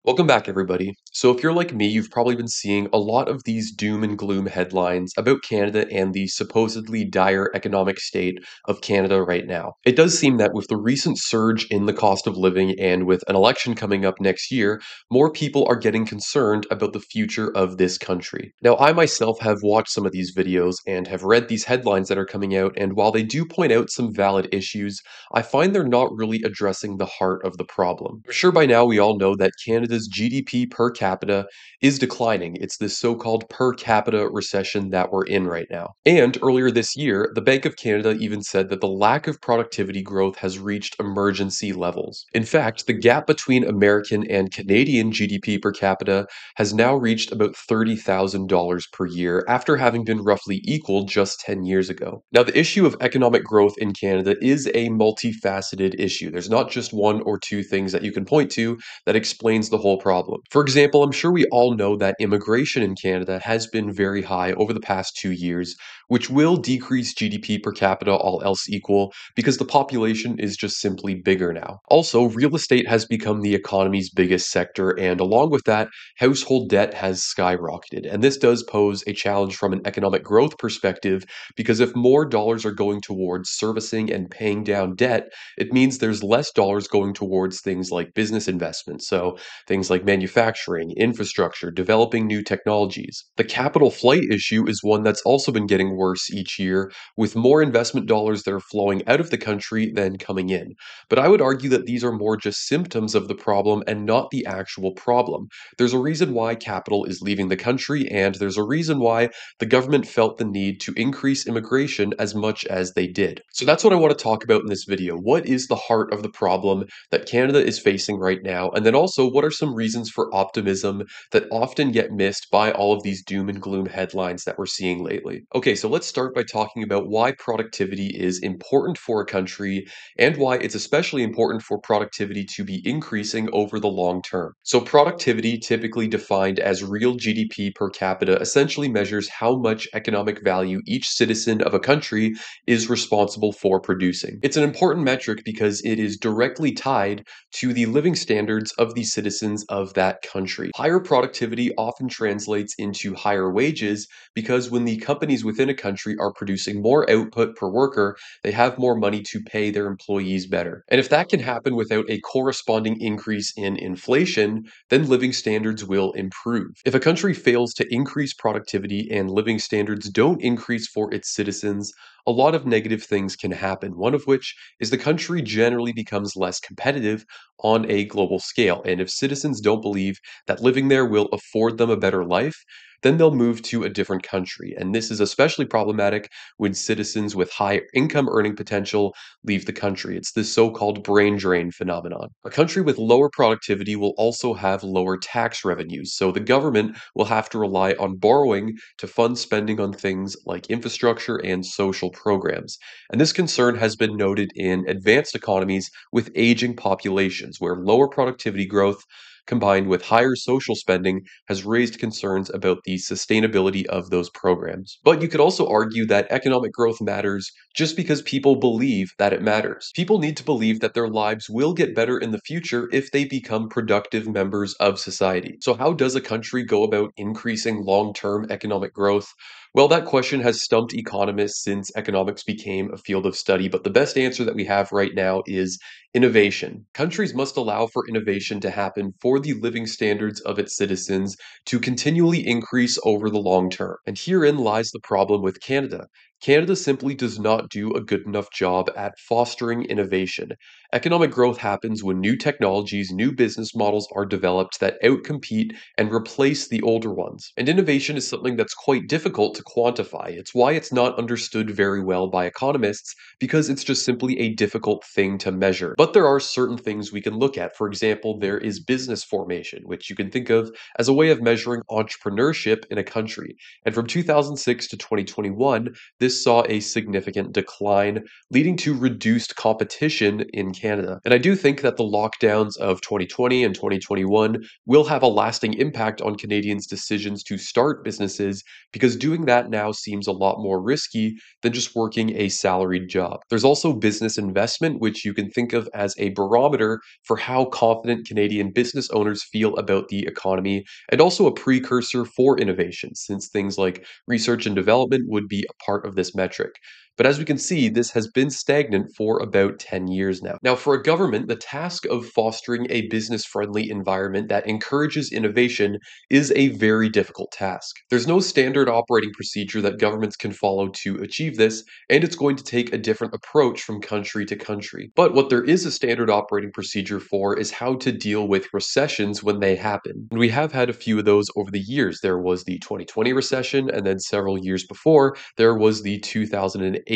Welcome back, everybody. So, if you're like me, you've probably been seeing a lot of these doom and gloom headlines about Canada and the supposedly dire economic state of Canada right now. It does seem that with the recent surge in the cost of living and with an election coming up next year, more people are getting concerned about the future of this country. Now, I myself have watched some of these videos and have read these headlines that are coming out, and while they do point out some valid issues, I find they're not really addressing the heart of the problem. I'm sure by now we all know that Canada's GDP per capita is declining. It's this so called per capita recession that we're in right now. And earlier this year, the Bank of Canada even said that the lack of productivity growth has reached emergency levels. In fact, the gap between American and Canadian GDP per capita has now reached about $30,000 per year after having been roughly equal just 10 years ago. Now, the issue of economic growth in Canada is a multifaceted issue. There's not just one or two things that you can point to that explains the whole problem. For example, I'm sure we all know that immigration in Canada has been very high over the past 2 years, which will decrease GDP per capita all else equal because the population is just simply bigger now. Also, real estate has become the economy's biggest sector, and along with that, household debt has skyrocketed. And this does pose a challenge from an economic growth perspective because if more dollars are going towards servicing and paying down debt, it means there's less dollars going towards things like business investment. So things like manufacturing, infrastructure, developing new technologies. The capital flight issue is one that's also been getting worse each year, with more investment dollars that are flowing out of the country than coming in. But I would argue that these are more just symptoms of the problem and not the actual problem. There's a reason why capital is leaving the country, and there's a reason why the government felt the need to increase immigration as much as they did. So that's what I want to talk about in this video. What is the heart of the problem that Canada is facing right now? And then also, what are some reasons for optimism that often get missed by all of these doom and gloom headlines that we're seeing lately? Okay, so let's start by talking about why productivity is important for a country and why it's especially important for productivity to be increasing over the long term. So, productivity, typically defined as real GDP per capita, essentially measures how much economic value each citizen of a country is responsible for producing. It's an important metric because it is directly tied to the living standards of the citizens of that country. Higher productivity often translates into higher wages because when the companies within a country are producing more output per worker, they have more money to pay their employees better. And if that can happen without a corresponding increase in inflation, then living standards will improve. If a country fails to increase productivity and living standards don't increase for its citizens, a lot of negative things can happen, one of which is the country generally becomes less competitive on a global scale. And if citizens don't believe that living there will afford them a better life, then they'll move to a different country. And this is especially problematic when citizens with high income earning potential leave the country. It's this so called brain drain phenomenon. A country with lower productivity will also have lower tax revenues. So the government will have to rely on borrowing to fund spending on things like infrastructure and social programs. And this concern has been noted in advanced economies with aging populations, where lower productivity growth combined with higher social spending has raised concerns about the sustainability of those programs. But you could also argue that economic growth matters just because people believe that it matters. People need to believe that their lives will get better in the future if they become productive members of society. So, how does a country go about increasing long term economic growth? Well, that question has stumped economists since economics became a field of study, but the best answer that we have right now is innovation. Countries must allow for innovation to happen for the living standards of its citizens to continually increase over the long term. And herein lies the problem with Canada. Canada simply does not do a good enough job at fostering innovation. Economic growth happens when new technologies, new business models are developed that outcompete and replace the older ones. And innovation is something that's quite difficult to quantify. It's why it's not understood very well by economists, because it's just simply a difficult thing to measure. But there are certain things we can look at. For example, there is business formation, which you can think of as a way of measuring entrepreneurship in a country. And from 2006 to 2021, this this saw a significant decline, leading to reduced competition in Canada. And I do think that the lockdowns of 2020 and 2021 will have a lasting impact on Canadians' decisions to start businesses because doing that now seems a lot more risky than just working a salaried job. There's also business investment, which you can think of as a barometer for how confident Canadian business owners feel about the economy, and also a precursor for innovation, since things like research and development would be a part of this metric. But as we can see, this has been stagnant for about 10 years now. Now, for a government, the task of fostering a business friendly environment that encourages innovation is a very difficult task. There's no standard operating procedure that governments can follow to achieve this, and it's going to take a different approach from country to country. But what there is a standard operating procedure for is how to deal with recessions when they happen. And we have had a few of those over the years. There was the 2020 recession, and then several years before, there was the 2008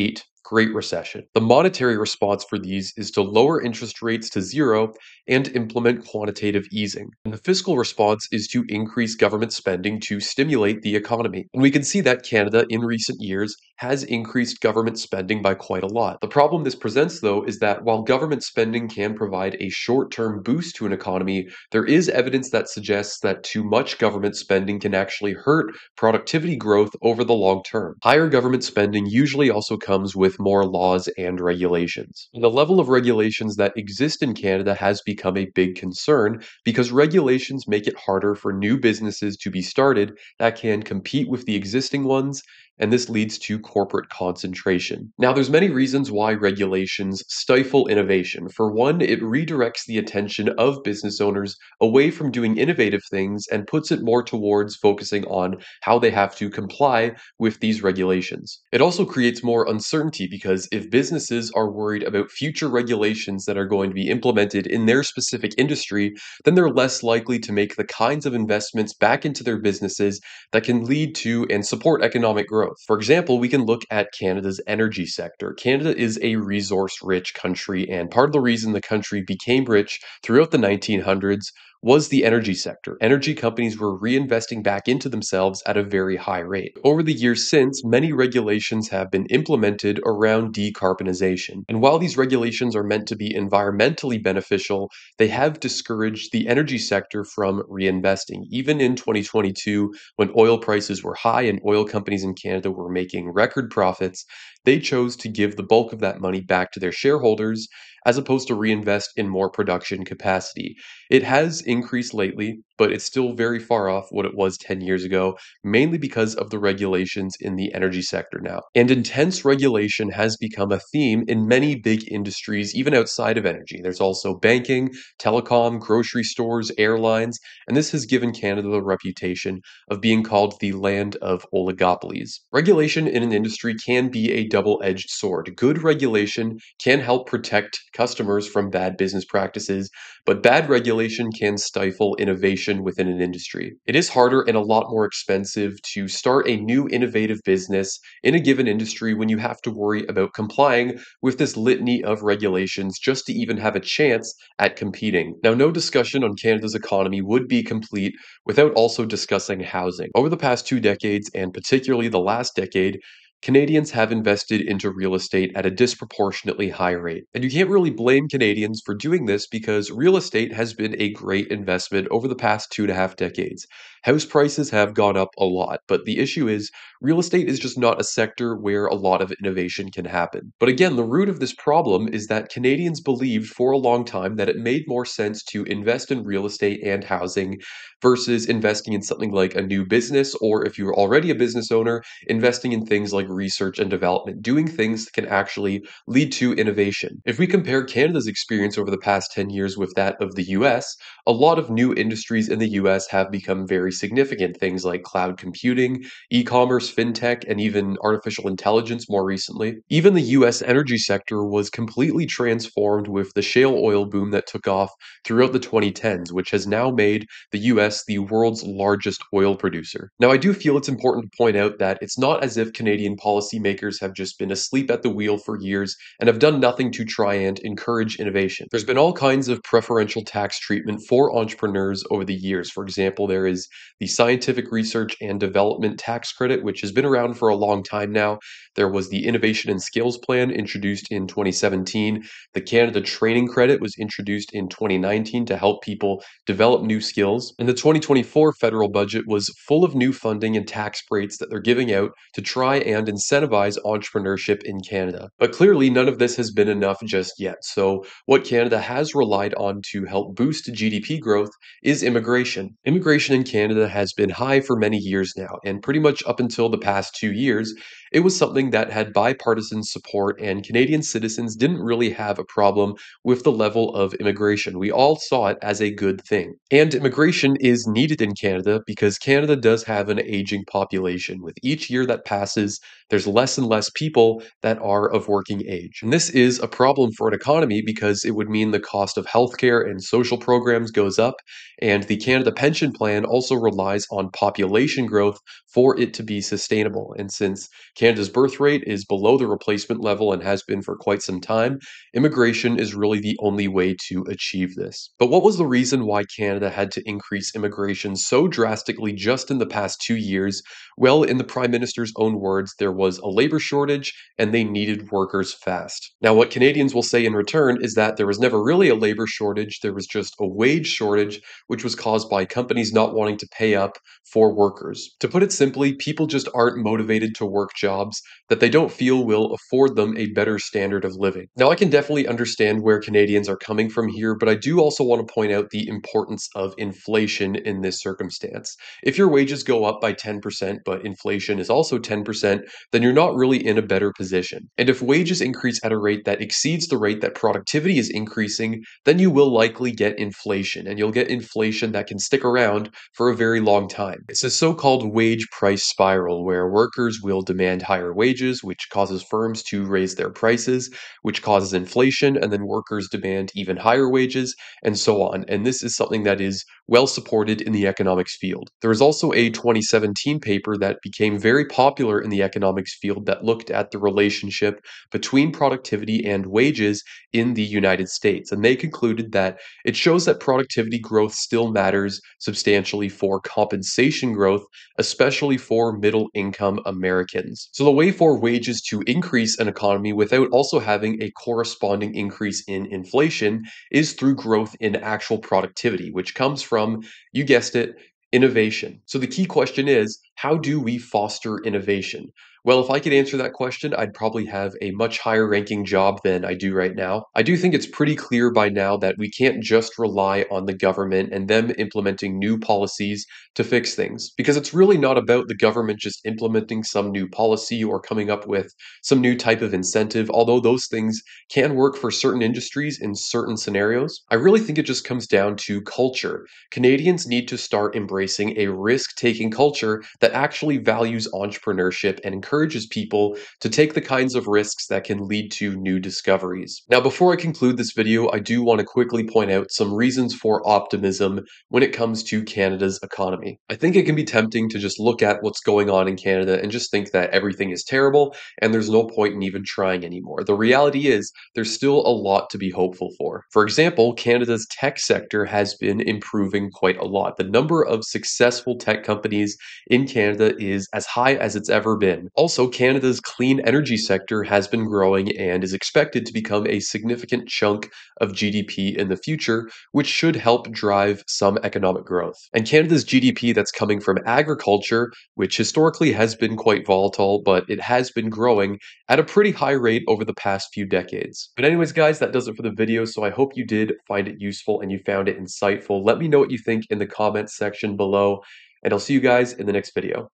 Great Recession. The monetary response for these is to lower interest rates to zero and implement quantitative easing. And the fiscal response is to increase government spending to stimulate the economy. And we can see that Canada in recent years has increased government spending by quite a lot. The problem this presents, though, is that while government spending can provide a short-term boost to an economy, there is evidence that suggests that too much government spending can actually hurt productivity growth over the long term. Higher government spending usually also comes with more laws and regulations. And the level of regulations that exist in Canada has become a big concern because regulations make it harder for new businesses to be started that can compete with the existing ones, and this leads to corporate concentration. Now, there's many reasons why regulations stifle innovation. For one, it redirects the attention of business owners away from doing innovative things and puts it more towards focusing on how they have to comply with these regulations. It also creates more uncertainty because if businesses are worried about future regulations that are going to be implemented in their specific industry, then they're less likely to make the kinds of investments back into their businesses that can lead to and support economic growth. For example, we can look at Canada's energy sector. Canada is a resource-rich country, and part of the reason the country became rich throughout the 1900s was the energy sector. Energy companies were reinvesting back into themselves at a very high rate. Over the years since, many regulations have been implemented around decarbonization. And while these regulations are meant to be environmentally beneficial, they have discouraged the energy sector from reinvesting. Even in 2022, when oil prices were high and oil companies in Canada were making record profits, they chose to give the bulk of that money back to their shareholders as opposed to reinvest in more production capacity. It has increased lately, but it's still very far off what it was 10 years ago, mainly because of the regulations in the energy sector now. And intense regulation has become a theme in many big industries, even outside of energy. There's also banking, telecom, grocery stores, airlines, and this has given Canada the reputation of being called the land of oligopolies. Regulation in an industry can be a double-edged sword. Good regulation can help protect customers from bad business practices, but bad regulation can stifle innovation within an industry. It is harder and a lot more expensive to start a new innovative business in a given industry when you have to worry about complying with this litany of regulations just to even have a chance at competing. Now, no discussion on Canada's economy would be complete without also discussing housing. Over the past 2 decades, and particularly the last decade, Canadians have invested into real estate at a disproportionately high rate. And you can't really blame Canadians for doing this because real estate has been a great investment over the past 2.5 decades. House prices have gone up a lot, but the issue is real estate is just not a sector where a lot of innovation can happen. But again, the root of this problem is that Canadians believed for a long time that it made more sense to invest in real estate and housing versus investing in something like a new business, or if you're already a business owner, investing in things like research and development, doing things that can actually lead to innovation. If we compare Canada's experience over the past 10 years with that of the US, a lot of new industries in the US have become very significant. Things like cloud computing, e-commerce, fintech, and even artificial intelligence more recently. Even the US energy sector was completely transformed with the shale oil boom that took off throughout the 2010s, which has now made the US the world's largest oil producer. Now, I do feel it's important to point out that it's not as if Canadian policymakers have just been asleep at the wheel for years and have done nothing to try and encourage innovation. There's been all kinds of preferential tax treatment for entrepreneurs over the years. For example, there is the Scientific Research and Development Tax Credit, which has been around for a long time now. There was the Innovation and Skills Plan introduced in 2017. The Canada Training Credit was introduced in 2019 to help people develop new skills. And the 2024 federal budget was full of new funding and tax breaks that they're giving out to try and incentivize entrepreneurship in Canada. But clearly, none of this has been enough just yet. So, what Canada has relied on to help boost GDP growth is immigration. Immigration in Canada has been high for many years now, and pretty much up until the past 2 years, it was something that had bipartisan support, and Canadian citizens didn't really have a problem with the level of immigration. We all saw it as a good thing. And immigration is needed in Canada because Canada does have an aging population. With each year that passes, there's less and less people that are of working age. And this is a problem for an economy because it would mean the cost of healthcare and social programs goes up, and the Canada Pension Plan also relies on population growth for it to be sustainable. And since Canada's birth rate is below the replacement level and has been for quite some time, immigration is really the only way to achieve this. But what was the reason why Canada had to increase immigration so drastically just in the past 2 years? Well, in the Prime Minister's own words, there was a labor shortage and they needed workers fast. Now, what Canadians will say in return is that there was never really a labor shortage, there was just a wage shortage, which was caused by companies not wanting to pay up for workers. To put it simply, people just aren't motivated to work jobs that they don't feel will afford them a better standard of living. Now, I can definitely understand where Canadians are coming from here, but I do also want to point out the importance of inflation in this circumstance. If your wages go up by 10%, but inflation is also 10%, then you're not really in a better position. And if wages increase at a rate that exceeds the rate that productivity is increasing, then you will likely get inflation, and you'll get inflation that can stick around for a very long time. It's a so-called wage price spiral where workers will demand higher wages, which causes firms to raise their prices, which causes inflation, and then workers demand even higher wages, and so on. And this is something that is well supported in the economics field. There is also a 2017 paper that became very popular in the economics field that looked at the relationship between productivity and wages in the United States. And they concluded that it shows that productivity growth still matters substantially for compensation growth, especially for middle income Americans. So, the way for wages to increase an economy without also having a corresponding increase in inflation is through growth in actual productivity, which comes from, you guessed it, innovation. So, the key question is, how do we foster innovation? Well, if I could answer that question, I'd probably have a much higher ranking job than I do right now. I do think it's pretty clear by now that we can't just rely on the government and them implementing new policies to fix things, because it's really not about the government just implementing some new policy or coming up with some new type of incentive, although those things can work for certain industries in certain scenarios. I really think it just comes down to culture. Canadians need to start embracing a risk-taking culture that actually values entrepreneurship and encourages people to take the kinds of risks that can lead to new discoveries. Now, before I conclude this video, I do want to quickly point out some reasons for optimism when it comes to Canada's economy. I think it can be tempting to just look at what's going on in Canada and just think that everything is terrible and there's no point in even trying anymore. The reality is there's still a lot to be hopeful for. For example, Canada's tech sector has been improving quite a lot. The number of successful tech companies in Canada is as high as it's ever been. Also, Canada's clean energy sector has been growing and is expected to become a significant chunk of GDP in the future, which should help drive some economic growth. And Canada's GDP that's coming from agriculture, which historically has been quite volatile, but it has been growing at a pretty high rate over the past few decades. But anyways, guys, that does it for the video, so I hope you did find it useful and you found it insightful. Let me know what you think in the comments section below, and I'll see you guys in the next video.